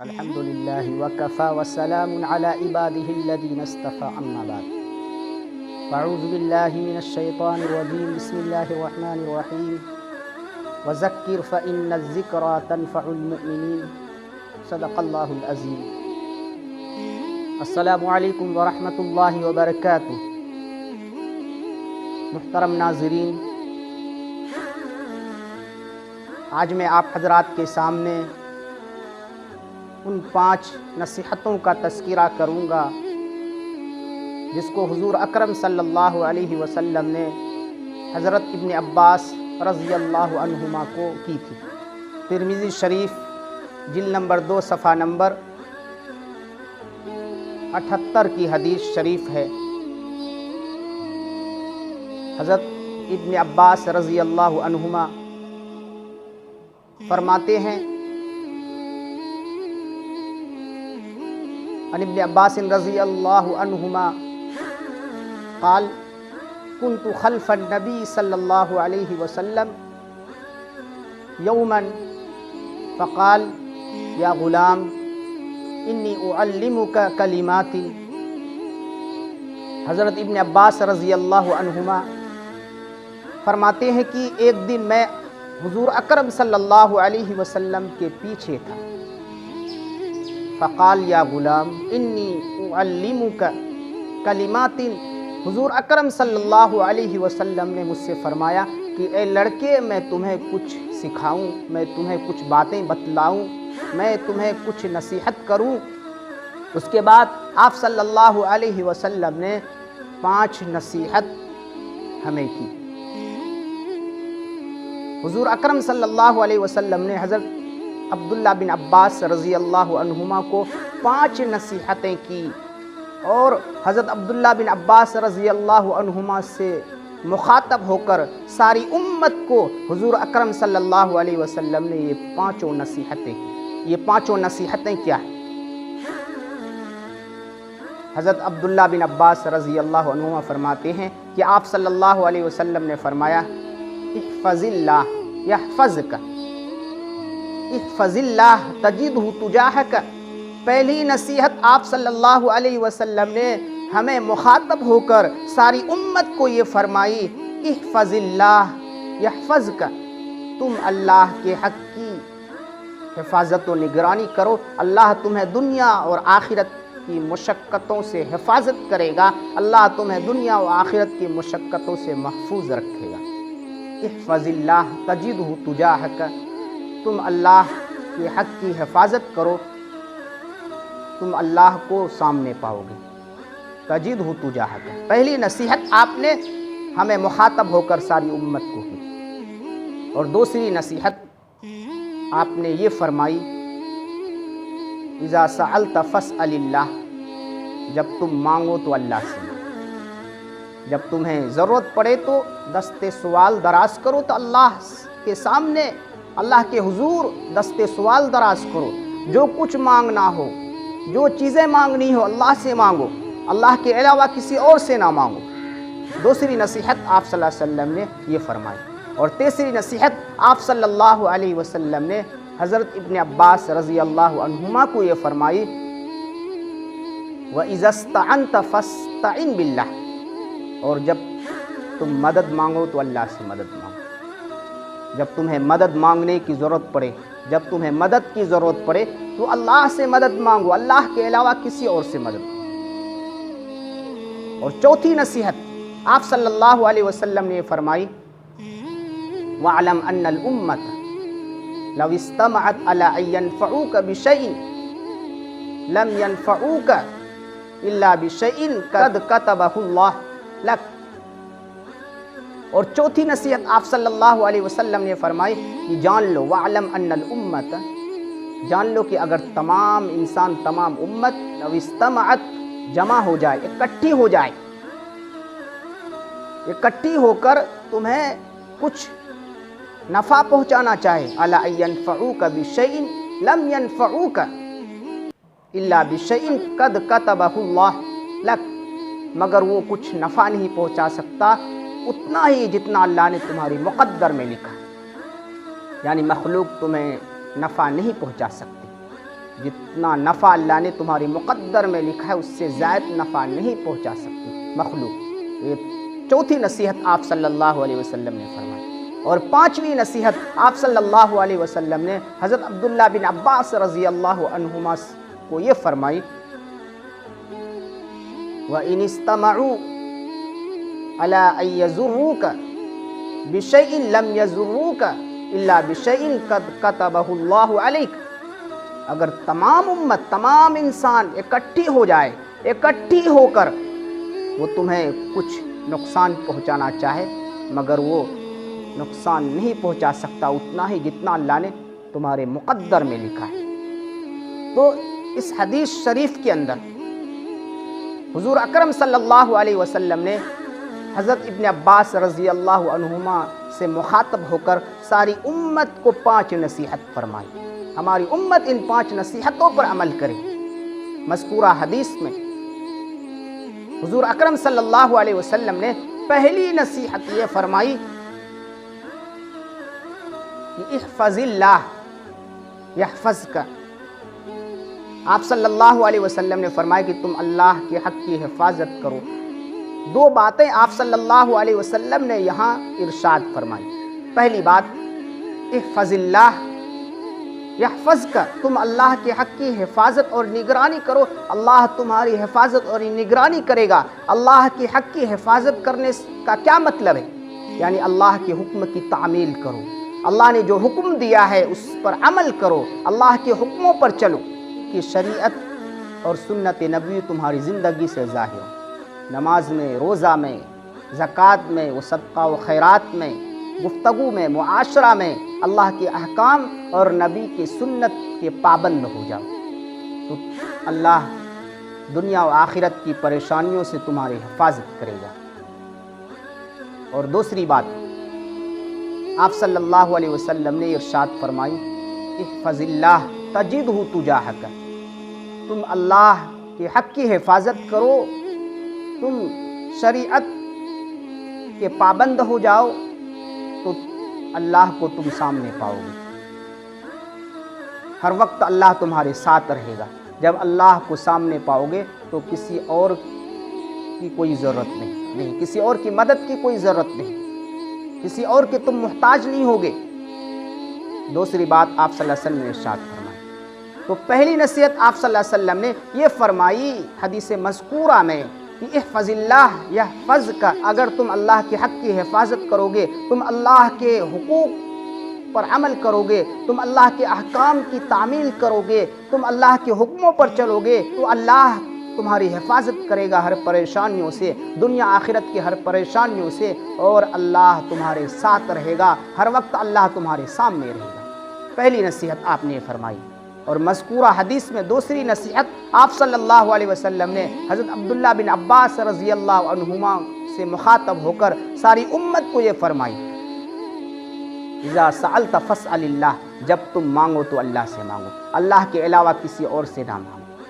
الحمد للہ وکفى وسلام علی عباده الذین اصطفى اما بعد اعوذ باللہ من الشیطان الرجیم بسم اللہ الرحمن الرحیم وذکر فإن الذکرى تنفع المؤمنین صدق اللہ العظیم۔ السلام علیکم ورحمۃ اللہ وبرکاتہ۔ محترم ناظرین، آج میں آپ حضرات کے سامنے ان 5 نصیحتوں کا تذکرہ کروں گا جس کو حضور اکرم صلی اللہ علیہ وسلم نے حضرت ابن عباس رضی اللہ عنہما کو کی تھی۔ ترمذی شریف جلد نمبر 2 صفحہ نمبر 78 کی حدیث شریف ہے۔ حضرت ابن عباس رضی اللہ عنہما فرماتے ہیں، عن ابن عباس رضی اللہ عنہما قال كنت خلف النبی صلی اللہ علیہ وسلم یوما فقال یا غلام انی اعلمک کلمات۔ حضرت ابن عباس رضی اللہ عنہما فرماتے ہیں کہ ایک دن میں حضور اکرم صلی اللہ علیہ وسلم کے پیچھے تھا۔ فقال یا غلام انی اعلمک کلمات۔ حضور اکرم صلی اللہ علیہ وسلم نے مجھ سے فرمایا کہ اے لڑکے، میں تمہیں کچھ سکھاؤں، میں تمہیں کچھ باتیں بتلاؤں، میں تمہیں کچھ نصیحت کروں۔ اس کے بعد آپ صلی اللہ علیہ وسلم نے 5 نصیحت ہمیں کی۔ حضور اکرم صلی اللہ علیہ وسلم نے حضرت عبداللہ بن عباس رضی اللہ عنہما کو 5 نصیحتیں کی، اور حضرت عبداللہ بن عباس رضی اللہ عنہما سے مخاطب ہو کر ساری امت کو حضور اکرم صلی اللہ علیہ وسلم نے یہ 5 نصیحتیں کی۔ یہ 5 نصیحتیں کیا ہیں؟ حضرت عبداللہ بن عباس رضی اللہ عنہما فرماتے ہیں کہ آپ صلی اللہ علیہ وسلم نے فرمایا، احفظ اللہ یحفظک، احفظ اللہ تجدہ تجاہک۔ پہلی نصیحت آپ صلی اللہ علیہ وسلم نے ہمیں مخاطب ہو کر ساری امت کو یہ فرمائی، احفظ اللہ یحفظک، تم اللہ کے حق کی حفاظت و نگرانی کرو، اللہ تمہیں دنیا اور آخرت کی مشقتوں سے حفاظت کرے گا، اللہ تمہیں دنیا و آخرت کی مشقتوں سے محفوظ رکھے گا۔ احفظ اللہ تجدہ تجاہک، تم اللہ کے حق کی حفاظت کرو، تم اللہ کو سامنے پاؤ گے۔ تجدہ تجاہک، پہلی نصیحت آپ نے ہمیں مخاطب ہو کر ساری امت کو کی۔ اور دوسری نصیحت آپ نے یہ فرمائی، اذا سألت فاسأل اللہ، جب تم مانگو تو اللہ سے مانگو، جب تمہیں ضرورت پڑے تو دست سوال دراز کرو، تو اللہ کے سامنے، اللہ کے حضور دست سوال دراز کرو۔ جو کچھ مانگنا ہو، جو چیزیں مانگنی ہو، اللہ سے مانگو، اللہ کے علاوہ کسی اور سے نہ مانگو۔ دوسری نصیحت آپ صلی اللہ علیہ وسلم نے یہ فرمائی۔ اور تیسری نصیحت آپ صلی اللہ علیہ وسلم نے حضرت ابن عباس رضی اللہ عنہما کو یہ فرمائی، وَإِذَا اسْتَعَنْتَ فَاسْتَعِنْ بِاللَّهِ، اور جب تم مدد مانگو تو اللہ سے مدد مانگو۔ جب تمہیں مدد مانگنے کی ضرورت پڑے، جب تمہیں مدد کی ضرورت پڑے تو اللہ سے مدد مانگو، اللہ کے علاوہ کسی اور سے مدد مانگو۔ اور چوتھی نصیحت آپ صلی اللہ علیہ وسلم نے فرمائی، وَاعْلَمْ أَنَّ الْأُمَّةَ لَوْ اجْتَمَعَتْ عَلَىٰ أَن يَنفَعُوكَ بِشَيْءٍ لَمْ يَنفَعُوكَ إِلَّا بِشَيْءٍ قَدْ كَتَبَهُ اللَّهُ لَكَ۔ اور چوتھی نصیحت آپ صلی اللہ علیہ وسلم نے فرمائی کہ جان لو، وَاعْلَمْ أَنَّ الْأُمَّةَ، جان لو کہ اگر تمام انسان، تمام امت، لو اجتمعت، جمع ہو جائے، اکٹھی ہو جائے، اکٹھی ہو کر تمہیں کچھ نفع پہنچانا چاہے، عَلَىٰ أَن يَنفَعُوكَ بِشَيْءٍ لَمْ يَنفَعُوكَ إِلَّا بِشَيْءٍ قَدْ كَتَبَهُ اللَّهُ لَكَ، مگر وہ کچھ نفع نہیں پہنچا سکتا اتنا ہی جتنا اللہ نے تمہاری مقدر میں لکھا، یعنی مخلوق تمہیں نفع نہیں پہنچا سکتی۔ جتنا نفع اللہ نے تمہاری مقدر میں لکھا ہے اس سے زائد نفع نہیں پہنچا سکتی مخلوق۔ یہ چوتھی نصیحت آپ صلی اللہ علیہ وسلم نے فرمائی۔ اور پانچویں نصیحت آپ صلی اللہ علیہ وسلم نے حضرت عبداللہ بن عباس رضی اللہ عنہما کو یہ فرمائی، وَإِنِ اسْتَمَعُوا عَلَىٰ أَن يَضُرُّوكَ بِشَيْءٍ لَمْ يَضُرُّوكَ إِلَّا بِشَيْءٍ قَدْ كَتَبَهُ اللَّهُ عَلَيْكَ، اگر تمام امت، تمام انسان اکٹھی ہو جائے، اکٹھی ہو کر وہ تمہیں کچھ نقصان پہنچانا چاہے، مگر وہ نقصان نہیں پہنچا سکتا اتنا ہی جتنا اللہ نے تمہارے مقدر میں لکھا ہے۔ تو اس حدیث شریف کے اندر حضور اکرم صلی اللہ علیہ وسلم نے حضرت ابن عباس رضی اللہ عنہما سے مخاطب ہو کر ساری امت کو 5 نصیحت فرمائی۔ ہماری امت ان 5 نصیحتوں پر عمل کرے۔ مذکورہ حدیث میں حضور اکرم صلی اللہ علیہ وسلم نے پہلی نصیحت یہ فرمائی کہ احفظ اللہ یحفظک۔ آپ صلی اللہ علیہ وسلم نے فرمایا کہ تم اللہ کے حق کی حفاظت کرو۔ 2 باتیں آپ صلی اللہ علیہ وسلم نے یہاں ارشاد فرمائی۔ پہلی بات احفظ اللہ یحفظک، تم اللہ کے حق کی حفاظت اور نگرانی کرو، اللہ تمہاری حفاظت اور نگرانی کرے گا۔ اللہ کے حق کی حفاظت کرنے کا کیا مطلب ہے؟ یعنی اللہ کے حکم کی تعمیل کرو، اللہ نے جو حکم دیا ہے اس پر عمل کرو، اللہ کے حکموں پر چلو کہ شریعت اور سنت نبوی تمہاری زندگی سے ظاہر ہو۔ نماز میں، روزہ میں، زکوٰۃ میں، و صدقہ و خیرات میں، گفتگو میں، معاشرہ میں اللہ کے احکام اور نبی کی سنت کے پابند ہو جاؤ تو اللہ دنیا و آخرت کی پریشانیوں سے تمہاری حفاظت کرے گا۔ اور دوسری بات آپ صلی اللہ علیہ وسلم نے ارشاد فرمائی، احفظ اللہ تجدہ تجاہک، تم اللہ کے حق کی حفاظت کرو، تم شریعت کے پابند ہو جاؤ تو اللہ کو تم سامنے پاؤ گے۔ ہر وقت اللہ تمہارے ساتھ رہے گا۔ جب اللہ کو سامنے پاؤ گے تو کسی اور کی کوئی ضرورت نہیں، کسی اور کی مدد کی کوئی ضرورت نہیں، کسی اور کے تم محتاج نہیں ہوگے۔ دوسری بات آپ صلی اللہ علیہ وسلم نے ارشاد فرمائی۔ تو پہلی نصیحت آپ صلی اللہ علیہ وسلم نے یہ فرمائی حدیث مذکورہ میں کہ احفظ اللہ یحفظک، اگر تم اللہ کے حق کی حفاظت کرو گے، تم اللہ کے حقوق پر عمل کرو گے، تم اللہ کے احکام کی تعمیل کرو گے، تم اللہ کے حکموں پر چلو گے تو اللہ تمہاری حفاظت کرے گا ہر پریشانیوں سے، دنیا آخرت کی ہر پریشانیوں سے، اور اللہ تمہارے ساتھ رہے گا، ہر وقت اللہ تمہارے سامنے رہے گا۔ پہلی نصیحت آپ نے فرمائی۔ اور مذکورہ حدیث میں دوسری نصیحت آپ صلی اللہ علیہ وسلم نے حضرت عبداللہ بن عباس رضی اللہ عنہما سے مخاطب ہو کر ساری امت کو یہ فرمائی، اذا سألت فاسأل اللہ، جب تم مانگو تو اللہ سے مانگو، اللہ کے علاوہ کسی اور سے نہ مانگو،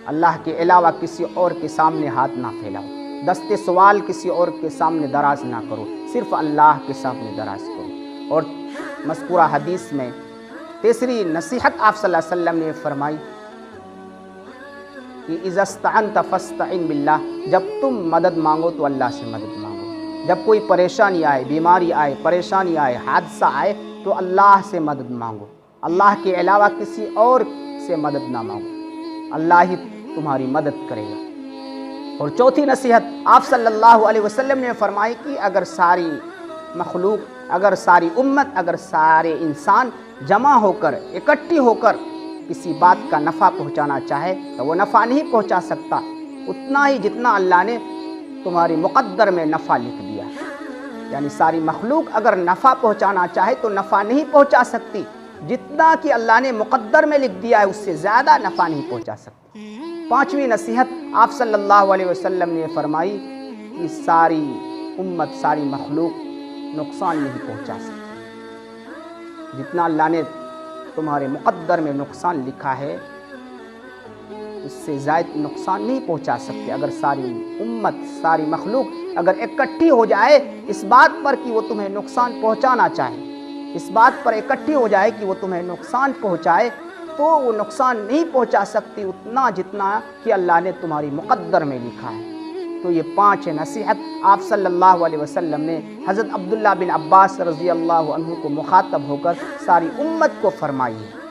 اللہ کے علاوہ کسی اور کے سامنے ہاتھ نہ پھیلاؤ، دست سوال کسی اور کے سامنے دراز نہ کرو، صرف اللہ کے سامنے دراز کرو۔ اور مذکورہ حدیث میں تیسری نصیحت آپ صلی اللہ علیہ وسلم نے فرمائی کہ اذا استعنت فاستعن باللہ، جب تم مدد مانگو تو اللہ سے مدد مانگو، جب کوئی پریشانی آئے، بیماری آئے، پریشانی آئے، حادثہ آئے تو اللہ سے مدد مانگو، اللہ کے علاوہ کسی اور سے مدد نہ مانگو، اللہ ہی تمہاری مدد کرے گا۔ اور چوتھی نصیحت آپ صلی اللہ علیہ وسلم نے فرمائی کہ اگر ساری مخلوق، اگر ساری امت، اگر سارے انسان جمع ہو کر، اکٹھی ہو کر کسی بات کا نفع پہنچانا چاہے تو وہ نفع نہیں پہنچا سکتا اتنا ہی جتنا اللہ نے تمہاری مقدر میں نفع لکھ دیا۔ یعنی ساری مخلوق اگر نفع پہنچانا چاہے تو نفع نہیں پہنچا سکتی، جتنا کہ اللہ نے مقدر میں لکھ دیا ہے اس سے زیادہ نفع نہیں پہنچا سکتی۔ پانچویں نصیحت آپ صلی اللہ علیہ وسلم نے فرمائی کہ ساری امت، ساری مخلوق نقصان نہیں پہنچا سکتی، جتنا اللہ نے تمہارے مقدر میں نقصان لکھا ہے اس سے زائد نقصان نہیں پہنچا سکتے۔ اگر ساری امت، ساری مخلوق اگر اکٹھی ہو جائے اس بات پر کہ وہ تمہیں نقصان پہنچانا چاہے، اس بات پر اکٹھی ہو جائے کہ وہ تمہیں نقصان پہنچائے تو وہ نقصان نہیں پہنچا سکتی اتنا جتنا کہ اللہ نے تمہاری مقدر میں لکھا ہے۔ تو یہ 5 نصیحت آپ صلی اللہ علیہ وسلم نے حضرت عبداللہ بن عباس رضی اللہ عنہ کو مخاطب ہو کر ساری امت کو فرمائی ہے۔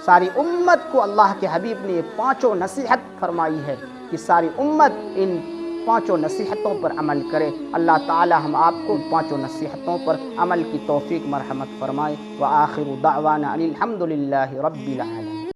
ساری امت کو اللہ کے حبیب نے یہ 5 نصیحت فرمائی ہے کہ ساری امت ان 5 نصیحتوں پر عمل کرے۔ اللہ تعالی ہم آپ کو 5 نصیحتوں پر عمل کی توفیق مرحمت فرمائے۔ وآخر دعوانا ان الحمد للہ رب العالمین۔